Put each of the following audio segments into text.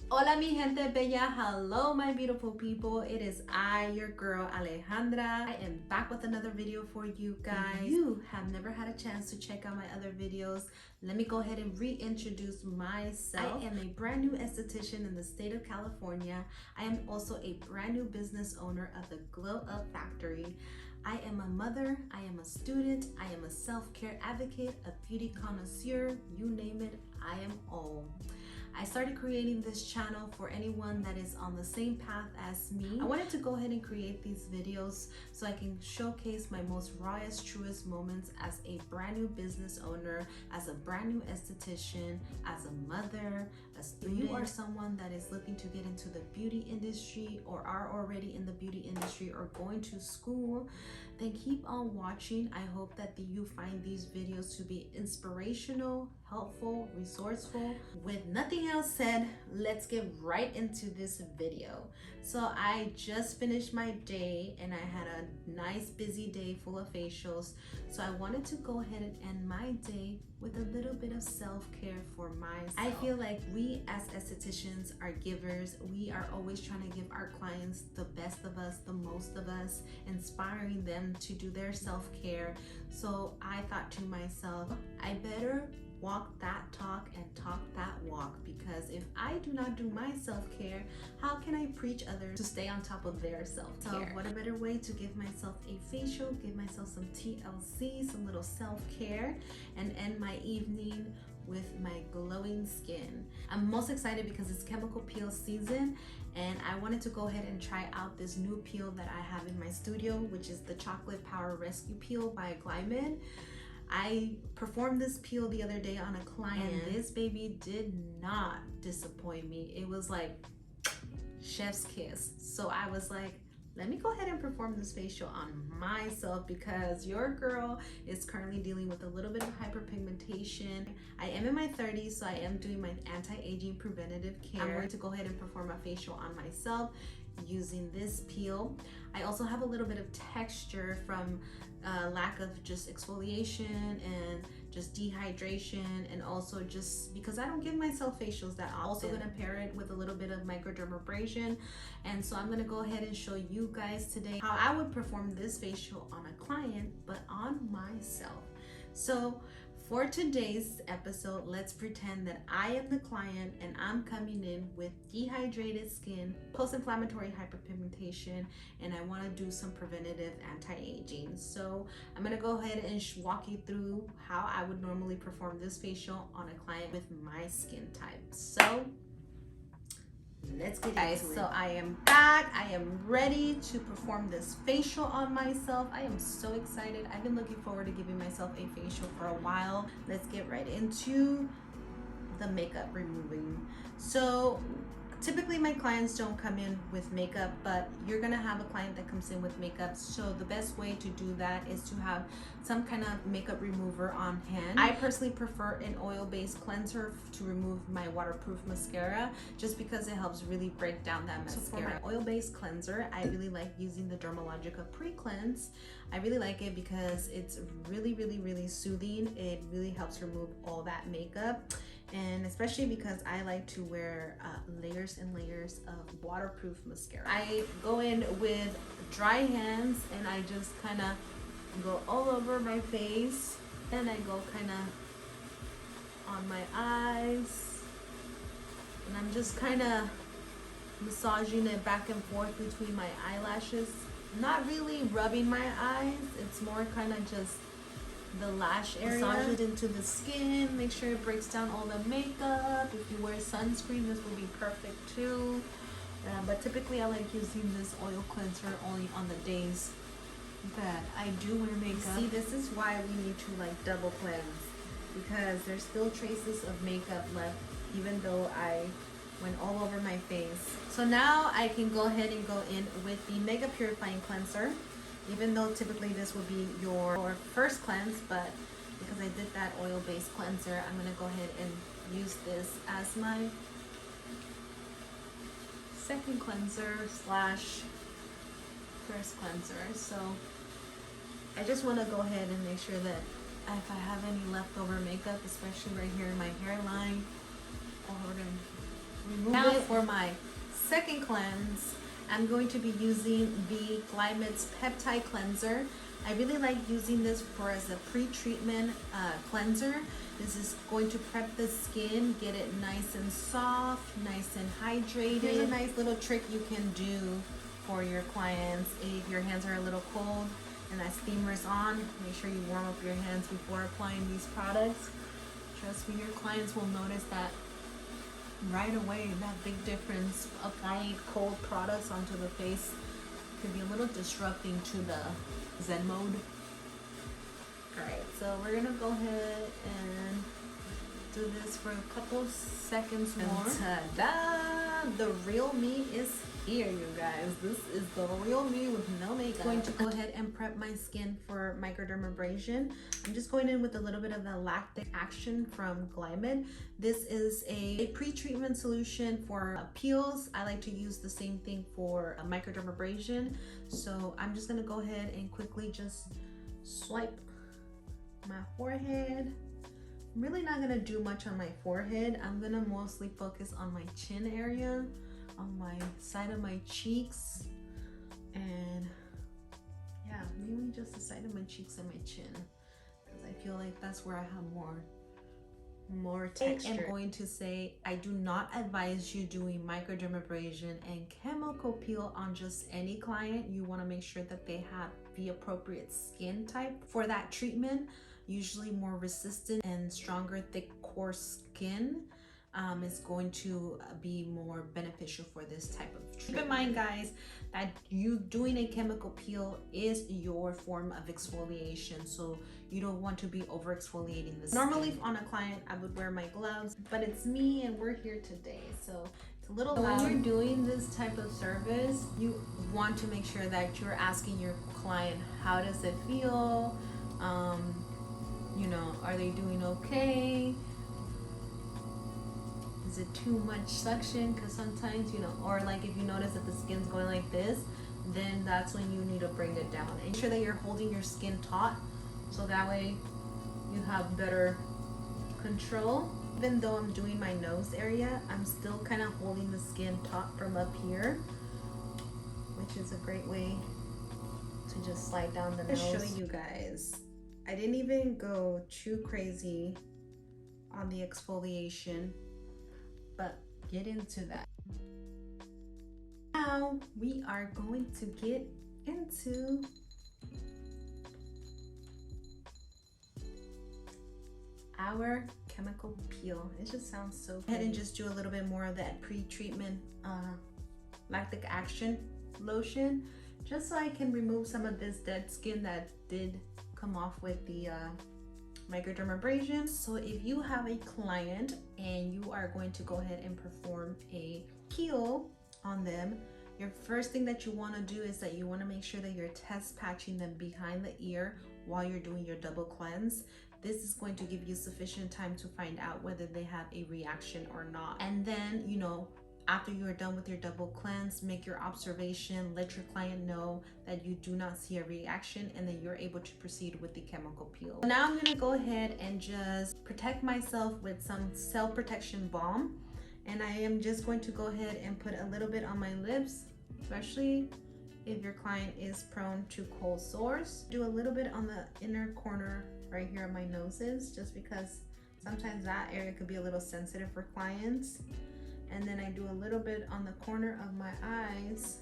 Hola mi gente bella, hello my beautiful people. It is I, your girl Alejandra. I am back with another video for you guys. If you have never had a chance to check out my other videos, let me go ahead and reintroduce myself. I am a brand new esthetician in the state of California. I am also a brand new business owner of the Glow Up Factory. I am a mother, I am a student, I am a self-care advocate, a beauty connoisseur, you name it, I am all. I started creating this channel for anyone that is on the same path as me. I wanted to go ahead and create these videos so I can showcase my most rawest, truest moments as a brand new business owner, as a brand new esthetician, as a mother, a student. If you are someone that is looking to get into the beauty industry or are already in the beauty industry or going to school, then keep on watching. I hope that you find these videos to be inspirational, helpful, resourceful. With nothing else said, let's get right into this video. So I just finished my day and I had a nice busy day full of facials. So I wanted to go ahead and end my day with a little bit of self-care for myself. I feel like we as estheticians are givers. We are always trying to give our clients the best of us, the most of us, inspiring them to do their self-care. So I thought to myself, I better walk that talk and talk that walk, because if I do not do my self-care, how can I preach others to stay on top of their self-care? So what a better way to give myself a facial, give myself some TLC, some little self-care, and end my evening with my glowing skin. I'm most excited because it's chemical peel season, and I wanted to go ahead and try out this new peel that I have in my studio, which is the Chocolate Power Rescue Peel by Glymed. I performed this peel the other day on a client, and this baby did not disappoint me. It was like chef's kiss. So I was like, let me go ahead and perform this facial on myself, because your girl is currently dealing with a little bit of hyperpigmentation. I am in my 30s, so I am doing my anti-aging preventative care. I'm going to go ahead and perform a facial on myself using this peel. I also have a little bit of texture from lack of just exfoliation and just dehydration, and also just because I don't give myself facials that often. I'm also gonna pair it with a little bit of microdermabrasion, and so I'm gonna go ahead and show you guys today how I would perform this facial on a client, but on myself. So for today's episode, let's pretend that I am the client and I'm coming in with dehydrated skin, post-inflammatory hyperpigmentation, and I want to do some preventative anti-aging. So I'm going to go ahead and walk you through how I would normally perform this facial on a client with my skin type. So let's get into it. So I am back. I am ready to perform this facial on myself. I am so excited. I've been looking forward to giving myself a facial for a while. Let's get right into the makeup removing. So typically my clients don't come in with makeup, but you're gonna have a client that comes in with makeup. So the best way to do that is to have some kind of makeup remover on hand. I personally prefer an oil-based cleanser to remove my waterproof mascara, just because it helps really break down that mascara. So for my oil-based cleanser, I really like using the Dermalogica Pre-Cleanse. I really like it because it's really soothing. It really helps remove all that makeup. And especially because I like to wear layers and layers of waterproof mascara. I go in with dry hands and I just kind of go all over my face, and I go kind of on my eyes, and I'm just kind of massaging it back and forth between my eyelashes. Not really rubbing my eyes, it's more kind of just the lash area. Massage it into the skin, make sure it breaks down all the makeup. If you wear sunscreen, this will be perfect too. But typically I like using this oil cleanser only on the days that I do wear makeup. See, this is why we need to like double cleanse, because there's still traces of makeup left even though I went all over my face. So now I can go ahead and go in with the Mega Purifying Cleanser, even though typically this would be your first cleanse, but because I did that oil-based cleanser, I'm gonna go ahead and use this as my second cleanser slash first cleanser. So I just want to go ahead and make sure that if I have any leftover makeup, especially right here in my hairline, we're gonna remove it. Now For my second cleanse, I'm going to be using the Glymet's Peptide Cleanser. I really like using this as a pre-treatment cleanser. This is going to prep the skin, get it nice and soft, nice and hydrated. Here's a nice little trick you can do for your clients. If your hands are a little cold and that steamer is on, make sure you warm up your hands before applying these products. Trust me, your clients will notice that right away. That big difference. Applying cold products onto the face could be a little disrupting to the Zen mode. Alright, so we're gonna go ahead and do this for a couple seconds more. Ta-da! The real me is here, you guys. This is the real me with no makeup. I'm going to go ahead and prep my skin for microdermabrasion. I'm just going in with a little bit of the lactic action from Glow. This is a pre-treatment solution for peels. I like to use the same thing for microdermabrasion. So I'm just gonna go ahead and quickly just swipe my forehead. I'm really not gonna do much on my forehead. I'm gonna mostly focus on my chin area, on my side of my cheeks, and yeah, mainly just the side of my cheeks and my chin, because I feel like that's where I have more texture. I'm going to say I do not advise you doing microdermabrasion and chemical peel on just any client. You want to make sure that they have the appropriate skin type for that treatment. Usually more resistant and stronger, thick, coarse skin is going to be more beneficial for this type of treatment. Keep in mind, guys, that you doing a chemical peel is your form of exfoliation, so you don't want to be over exfoliating this. Normally on a client, I would wear my gloves, but it's me and we're here today, so it's a little loud. When you're doing this type of service, you want to make sure that you're asking your client, how does it feel? You know, are they doing okay? Is it too much suction? Because sometimes, you know, or like if you notice that the skin's going like this, then that's when you need to bring it down. And make sure that you're holding your skin taut, so that way you have better control. Even though I'm doing my nose area, I'm still kind of holding the skin taut from up here, which is a great way to just slide down the nose. I'll show you guys. I didn't even go too crazy on the exfoliation, but get into that. Now we are going to get into our chemical peel. It just sounds so good. Go ahead and just do a little bit more of that pre-treatment lactic action lotion, just so I can remove some of this dead skin that did come off with the microdermabrasion. So if you have a client and you are going to go ahead and perform a peel on them, your first thing that you want to do is that you want to make sure that you're test patching them behind the ear while you're doing your double cleanse. This is going to give you sufficient time to find out whether they have a reaction or not. And then, you know, after you are done with your double cleanse, make your observation, let your client know that you do not see a reaction, and then you're able to proceed with the chemical peel. So now I'm gonna go ahead and just protect myself with some cell protection balm. And I am just going to go ahead and put a little bit on my lips, especially if your client is prone to cold sores. Do a little bit on the inner corner right here of my noses, just because sometimes that area could be a little sensitive for clients. And then I do a little bit on the corner of my eyes,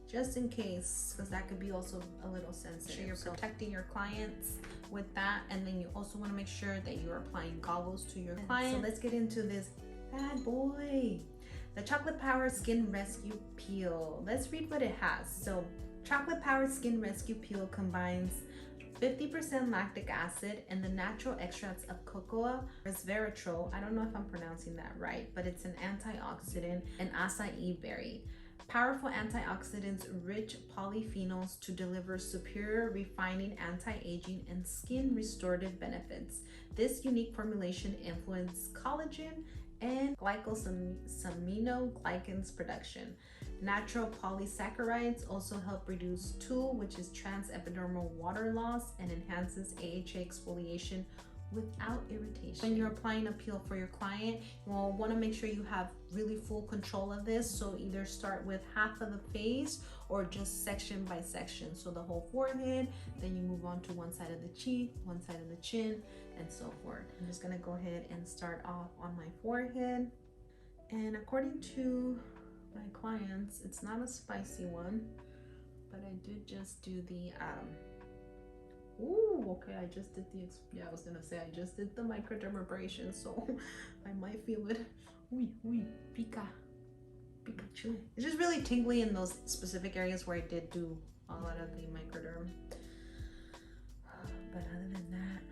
just in case, because that could be also a little sensitive. So you're protecting your clients with that, and then you also want to make sure that you're applying goggles to your client. So let's get into this bad boy, the Chocolate Power Skin Rescue Peel. Let's read what it has. So Chocolate Power Skin Rescue Peel combines 50% lactic acid and the natural extracts of cocoa resveratrol. I don't know if I'm pronouncing that right, but it's an antioxidant, and acai berry. Powerful antioxidants, rich polyphenols to deliver superior refining, anti-aging, and skin restorative benefits. This unique formulation influences collagen and glycosaminoglycans production. Natural polysaccharides also help reduce TOOL, which is trans epidermal water loss, and enhances AHA exfoliation without irritation. When you're applying a peel for your client, you will want to make sure you have really full control of this. So either start with half of the face or just section by section. So the whole forehead, then you move on to one side of the cheek, one side of the chin, and so forth. I'm just gonna go ahead and start off on my forehead. And according to my clients, it's not a spicy one, but I did just do the ooh, okay, I just did the, yeah, I was gonna say I just did the microdermabrasion, so I might feel it. Uy, Pikachu. It's just really tingly in those specific areas where I did do a lot of the microderm. But other than that,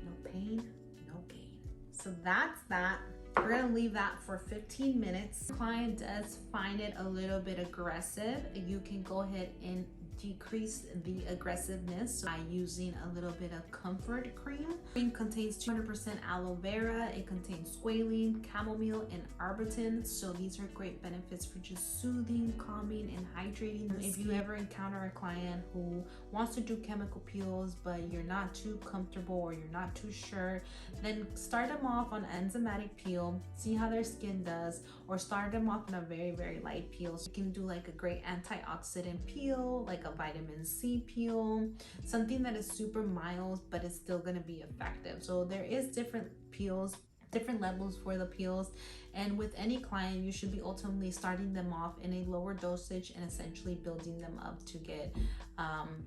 no pain, no gain. So that's that. We're gonna leave that for 15 minutes. The client does find it a little bit aggressive. You can go ahead and decrease the aggressiveness by using a little bit of comfort cream. Cream contains 200% aloe vera, it contains squalene, chamomile, and arbutin. So these are great benefits for just soothing, calming, and hydrating. If you ever encounter a client who wants to do chemical peels but you're not too comfortable or you're not too sure, then start them off on enzymatic peel, see how their skin does, or start them off on a very, very light peel. So you can do like a great antioxidant peel, like a vitamin C peel, something that is super mild but is still going to be effective. So there is different peels, different levels for the peels, and with any client you should be ultimately starting them off in a lower dosage and essentially building them up to get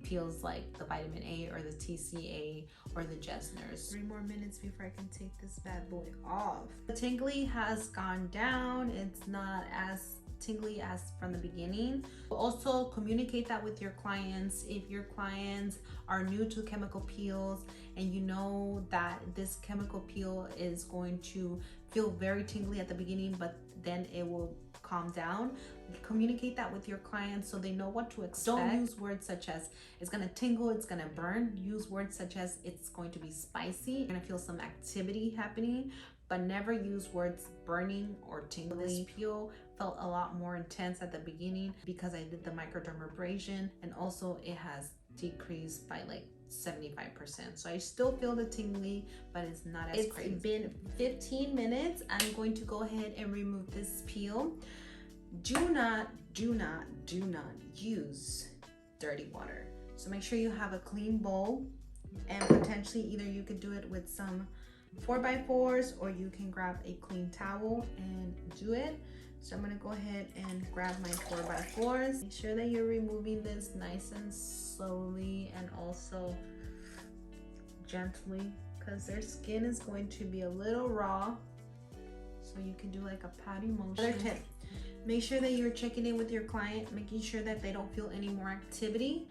peels like the vitamin A or the TCA or the Jessner's. 3 more minutes before I can take this bad boy off. The tingly has gone down. It's not as tingly as from the beginning. Also communicate that with your clients. If your clients are new to chemical peels and you know that this chemical peel is going to feel very tingly at the beginning but then it will calm down, communicate that with your clients so they know what to expect. Don't use words such as it's gonna tingle, it's gonna burn. Use words such as it's going to be spicy, you're gonna feel some activity happening, but never use words burning or tingling. This peel felt a lot more intense at the beginning because I did the microdermabrasion, and also it has decreased by like 75%. So I still feel the tingly, but it's not as crazy. It's been 15 minutes. I'm going to go ahead and remove this peel. Do not use dirty water. So make sure you have a clean bowl, and potentially either you could do it with some 4x4s or you can grab a clean towel and do it. So I'm gonna go ahead and grab my 4x4s. Make sure that you're removing this nice and slowly and also gently, because their skin is going to be a little raw. So you can do like a patting motion. Another tip, make sure that you're checking in with your client, making sure that they don't feel any more activity.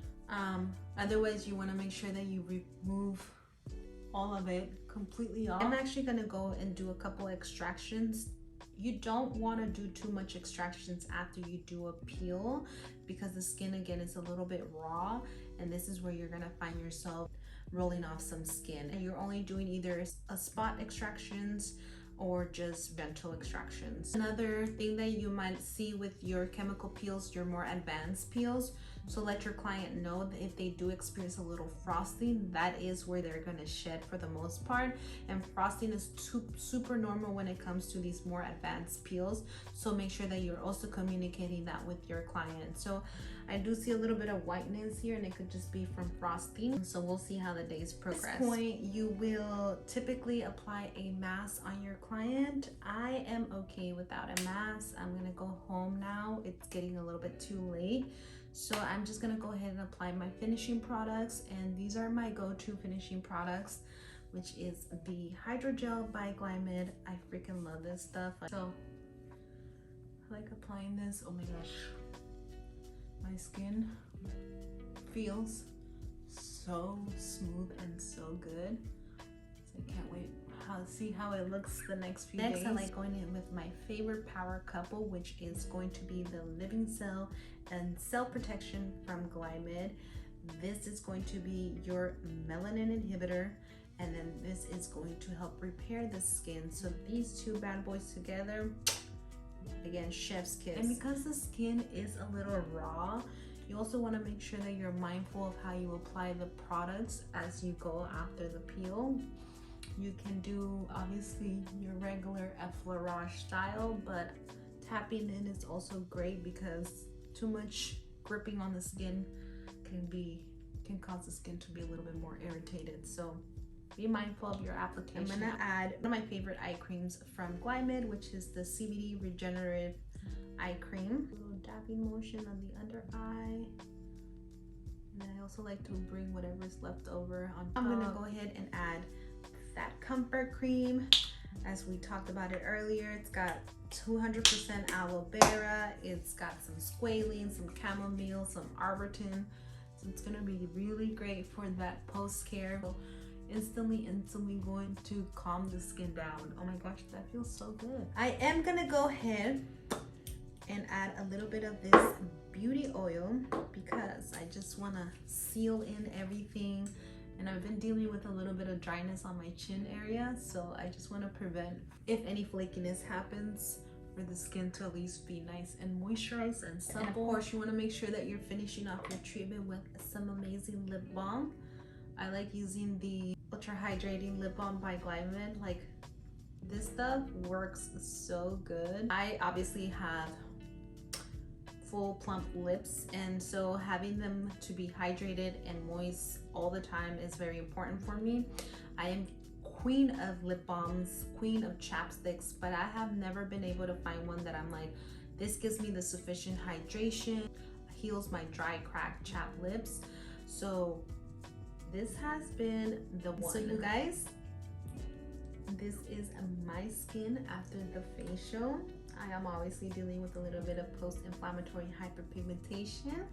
Otherwise you wanna make sure that you remove all of it completely off. I'm actually gonna go and do a couple extractions. You don't want to do too much extractions after you do a peel because the skin again is a little bit raw, and this is where you're gonna find yourself rolling off some skin, and you're only doing either a spot extractions or just gentle extractions. Another thing that you might see with your chemical peels, your more advanced peels, so let your client know that if they do experience a little frosting, that is where they're going to shed for the most part, and frosting is super normal when it comes to these more advanced peels. So make sure that you're also communicating that with your client. So I do see a little bit of whiteness here, and it could just be from frosting. So we'll see how the days progress. At this point, you will typically apply a mask on your client. I am okay without a mask. I'm gonna go home now. It's getting a little bit too late. So I'm just gonna go ahead and apply my finishing products, and these are my go-to finishing products, which is the Hydrogel by Glow. I freaking love this stuff. So I like applying this. Oh my gosh. My skin feels so smooth and so good. So I can't wait to see how it looks the next few days. I like going in with my favorite power couple, which is going to be the Living Cell and Cell Protection from Glow. This is going to be your melanin inhibitor, and then this is going to help repair the skin. So these two bad boys together, again, chef's kiss. And because the skin is a little raw, You also want to make sure that you're mindful of how you apply the products as you go after the peel. You can do obviously your regular effleurage style, but tapping in is also great because too much gripping on the skin can cause the skin to be a little bit more irritated. So be mindful of your application. I'm gonna add one of my favorite eye creams from Glow, which is the CBD Regenerative Eye Cream. A little dabbing motion on the under eye. And then I also like to bring whatever's left over on top. I'm gonna go ahead and add that comfort cream. As we talked about it earlier, it's got 200% aloe vera. It's got some squalene, some chamomile, some arbutin. So it's gonna be really great for that post-care. Instantly going to calm the skin down. Oh my gosh, that feels so good. I am gonna go ahead and add a little bit of this beauty oil because I just want to seal in everything, and I've been dealing with a little bit of dryness on my chin area, so I just want to prevent if any flakiness happens for the skin to at least be nice and moisturized and supple. And of course you want to make sure that you're finishing off your treatment with some amazing lip balm. I like using the Ultra Hydrating Lip Balm by Glow. Like, this stuff works so good. I obviously have full plump lips, and so having them to be hydrated and moist all the time is very important for me. I am queen of lip balms, queen of chapsticks, but I have never been able to find one that I'm like, this gives me the sufficient hydration, heals my dry, cracked, chapped lips. So this has been the one. So you guys, this is my skin after the facial. I am obviously dealing with a little bit of post-inflammatory hyperpigmentation,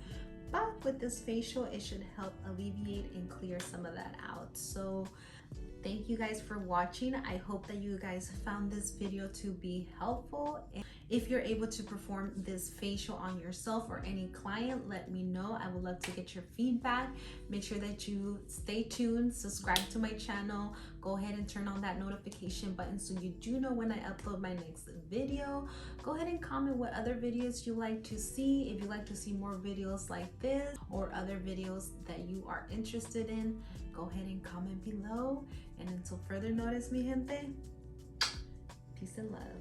but with this facial, it should help alleviate and clear some of that out. So thank you guys for watching. I hope that you guys found this video to be helpful. And if you're able to perform this facial on yourself or any client, let me know. I would love to get your feedback. Make sure that you stay tuned, subscribe to my channel, go ahead and turn on that notification button so you do know when I upload my next video. Go ahead and comment what other videos you like to see. If you like to see more videos like this or other videos that you are interested in, go ahead and comment below. And until further notice, mi gente, peace and love.